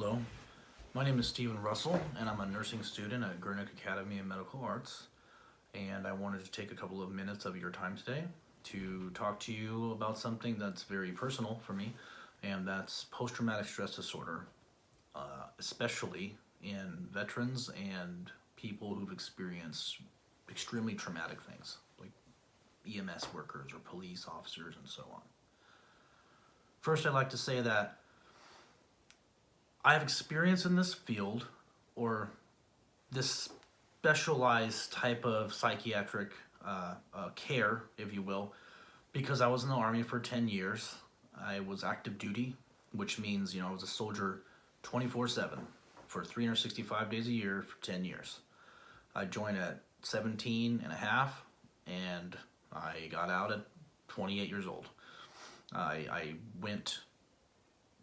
Hello, my name is Stephen Russell, and I'm a nursing student at Gurnick Academy of Medical Arts. And I wanted to take a couple of minutes of your time today to talk to you about something that's very personal for me, and that's post-traumatic stress disorder, especially in veterans and people who've experienced extremely traumatic things, like EMS workers or police officers and so on. First, I'd like to say that I have experience in this field, or this specialized type of psychiatric care, if you will, because I was in the Army for 10 years. I was active duty, which means, I was a soldier 24/7 for 365 days a year for 10 years. I joined at 17 and a half, and I got out at 28 years old. I went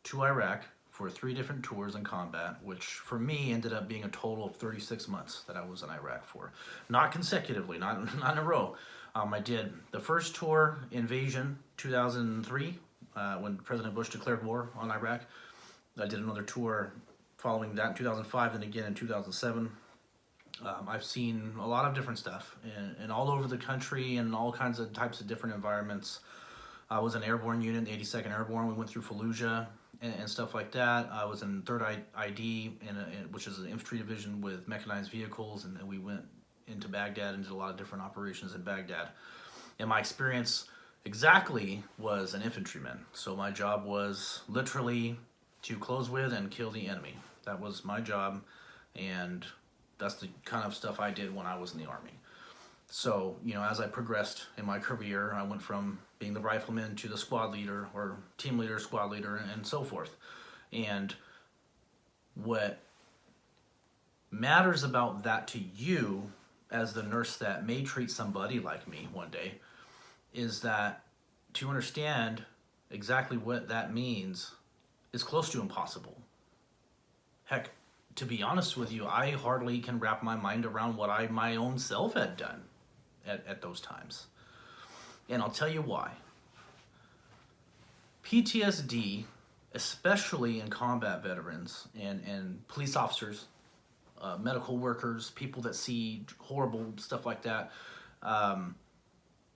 to Iraq for 3 different tours in combat, which for me ended up being a total of 36 months that I was in Iraq for. Not consecutively, not in a row. I did the first tour, invasion, 2003, when President Bush declared war on Iraq. I did another tour following that in 2005, and again in 2007. I've seen a lot of different stuff and all over the country and all kinds of types of different environments. I was an airborne unit, the 82nd Airborne. We went through Fallujah and stuff like that. I was in 3rd ID, which is an infantry division with mechanized vehicles, and then we went into Baghdad and did a lot of different operations in Baghdad. And my experience exactly was an infantryman. So my job was literally to close with and kill the enemy. That was my job, and that's the kind of stuff I did when I was in the Army. So, as I progressed in my career, I went from being the rifleman to the squad leader or team leader, squad leader, and so forth. And what matters about that to you as the nurse that may treat somebody like me one day is that to understand exactly what that means is close to impossible. Heck, to be honest with you, I hardly can wrap my mind around what I my own self had done at those times. And I'll tell you why. PTSD, especially in combat veterans and police officers, medical workers, people that see horrible stuff like that,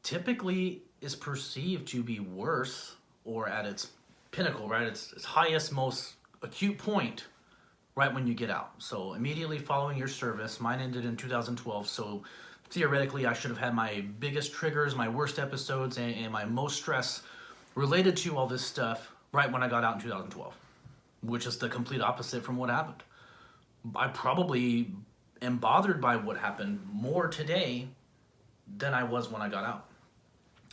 typically is perceived to be worse, or at its pinnacle, right? Its highest, most acute point right when you get out. So immediately following your service, mine ended in 2012, so theoretically I should have had my biggest triggers, my worst episodes, and my most stress related to all this stuff right when I got out in 2012, which is the complete opposite from what happened. I probably am bothered by what happened more today than I was when I got out.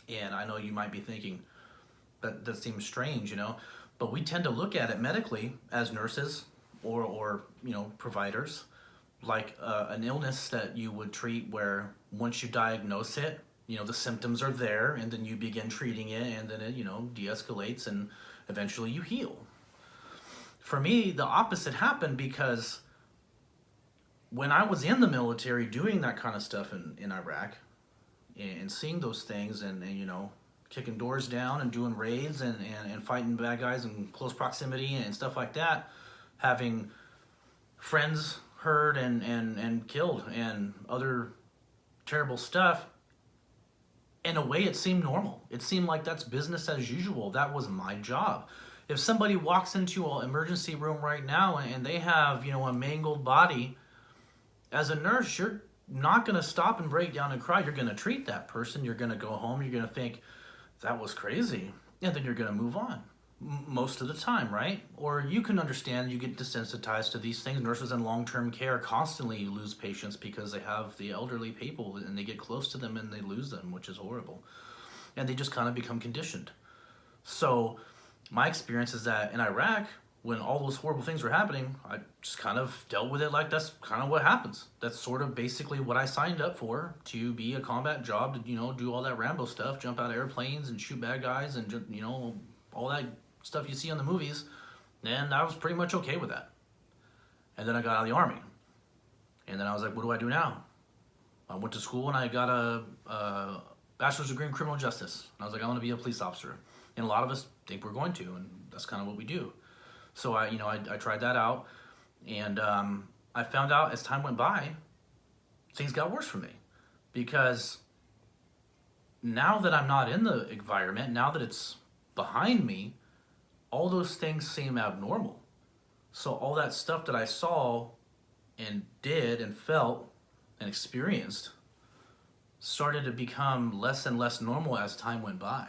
And I know you might be thinking, that seems strange, but we tend to look at it medically as nurses or providers, like an illness that you would treat where once you diagnose it, the symptoms are there, and then you begin treating it, and then it, de-escalates, and eventually you heal. For me, the opposite happened, because when I was in the military doing that kind of stuff in Iraq and seeing those things and kicking doors down and doing raids and fighting bad guys in close proximity and stuff like that, having friends hurt and killed and other terrible stuff, in a way it seemed normal. It seemed like that's business as usual. That was my job. If somebody walks into an emergency room right now and they have a mangled body, as a nurse, you're not going to stop and break down and cry. You're going to treat that person. You're going to go home. You're going to think, that was crazy. And then you're going to move on. Most of the time, right? Or you can understand, you get desensitized to these things. Nurses in long-term care constantly lose patients because they have the elderly people and they get close to them and they lose them, which is horrible. And they just kind of become conditioned. So my experience is that in Iraq, when all those horrible things were happening, I just kind of dealt with it like that's kind of what happens. That's sort of basically what I signed up for, to be a combat job, to, do all that Rambo stuff, jump out of airplanes and shoot bad guys and, all that stuff you see on the movies. And I was pretty much okay with that. And then I got out of the Army. And then I was like, what do I do now? I went to school and I got a bachelor's degree in criminal justice. And I was like, I want to be a police officer. And a lot of us think we're going to, and that's kind of what we do. So I tried that out, and I found out as time went by, things got worse for me, because now that I'm not in the environment, now that it's behind me, all those things seem abnormal. So all that stuff that I saw and did and felt and experienced started to become less and less normal as time went by.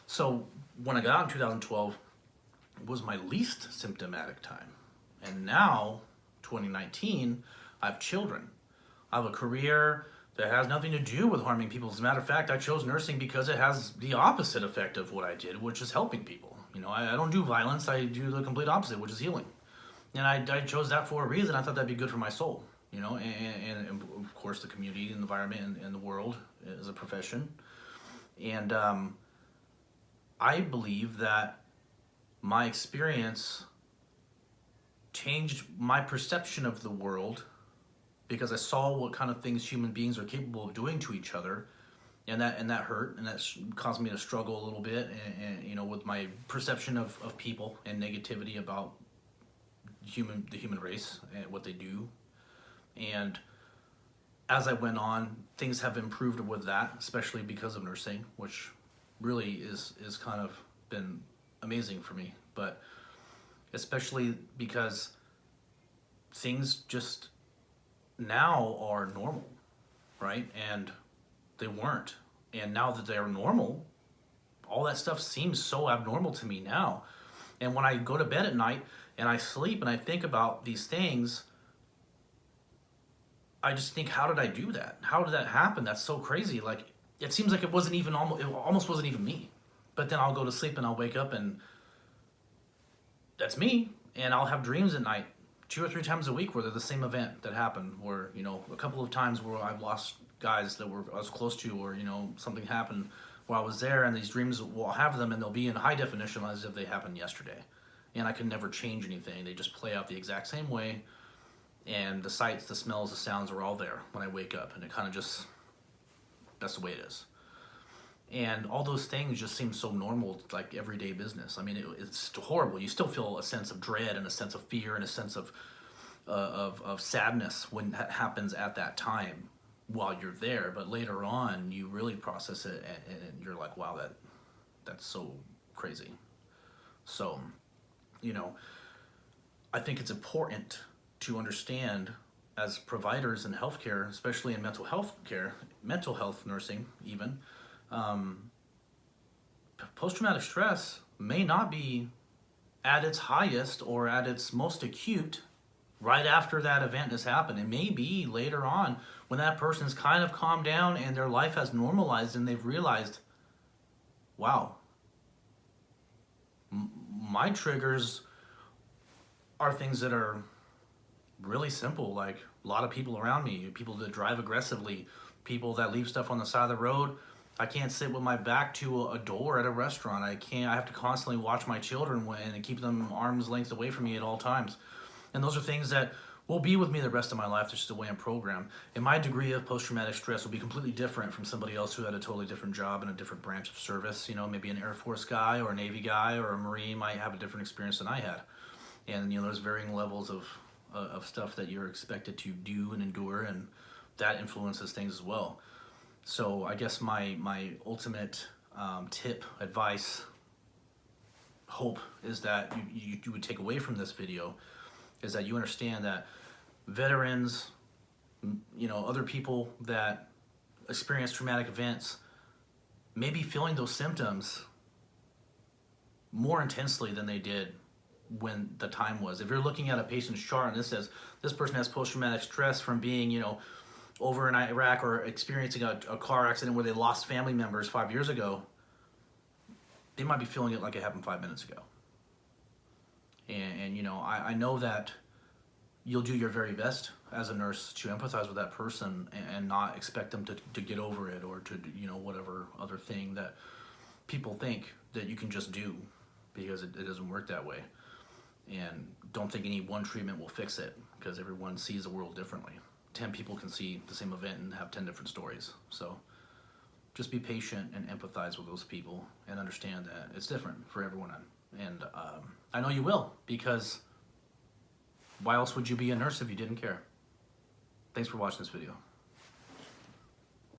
So when I got out in 2012, it was my least symptomatic time. And now, 2019, I have children. I have a career that has nothing to do with harming people. As a matter of fact, I chose nursing because it has the opposite effect of what I did, which is helping people. I don't do violence. I do the complete opposite, which is healing. And I chose that for a reason. I thought that'd be good for my soul, and of course the community and the environment and the world as a profession. And I believe that my experience changed my perception of the world, because I saw what kind of things human beings are capable of doing to each other, and that hurt, and that caused me to struggle a little bit, and with my perception of people and negativity about the human race and what they do. And as I went on, things have improved with that, especially because of nursing, which really is kind of been amazing for me. But especially because things just now are normal, right? And they weren't. And now that they're normal, all that stuff seems so abnormal to me now. And when I go to bed at night and I sleep and I think about these things, I just think, how did I do that? How did that happen? That's so crazy. Like, it seems like it almost wasn't even me. But then I'll go to sleep and I'll wake up and that's me. And I'll have dreams at night 2 or 3 times a week where they're the same event that happened, or a couple of times where I've lost guys that I was close to, or something happened while I was there, and these dreams will have them and they'll be in high definition as if they happened yesterday. And I can never change anything. They just play out the exact same way, and the sights, the smells, the sounds are all there when I wake up, and it kind of just, that's the way it is. And all those things just seem so normal, like everyday business. I mean, it's horrible. You still feel a sense of dread and a sense of fear and a sense of sadness when that happens at that time while you're there. But later on, you really process it, and you're like, wow, that's so crazy. So, I think it's important to understand, as providers in healthcare, especially in mental health care, mental health nursing even, post-traumatic stress may not be at its highest or at its most acute right after that event has happened. It may be later on when that person's kind of calmed down and their life has normalized and they've realized, wow, my triggers are things that are really simple, like a lot of people around me, people that drive aggressively, people that leave stuff on the side of the road. I can't sit with my back to a door at a restaurant. I have to constantly watch my children and keep them arm's length away from me at all times. And those are things that will be with me the rest of my life. That's just the way I'm programmed. And my degree of post-traumatic stress will be completely different from somebody else who had a totally different job in a different branch of service. Maybe an Air Force guy or a Navy guy or a Marine might have a different experience than I had. And, there's varying levels of stuff that you're expected to do and endure, and that influences things as well. So I guess my ultimate tip, advice, hope is that you would take away from this video is that you understand that veterans, other people that experience traumatic events may be feeling those symptoms more intensely than they did when the time was. If you're looking at a patient's chart and this says this person has post-traumatic stress from being, over in Iraq or experiencing a car accident where they lost family members 5 years ago, they might be feeling it like it happened 5 minutes ago. And I know that you'll do your very best as a nurse to empathize with that person and not expect them to get over it, or to, whatever other thing that people think that you can just do, because it doesn't work that way. And don't think any one treatment will fix it, because everyone sees the world differently. 10 people can see the same event and have 10 different stories. So just be patient and empathize with those people and understand that it's different for everyone. And I know you will, because why else would you be a nurse if you didn't care? Thanks for watching this video.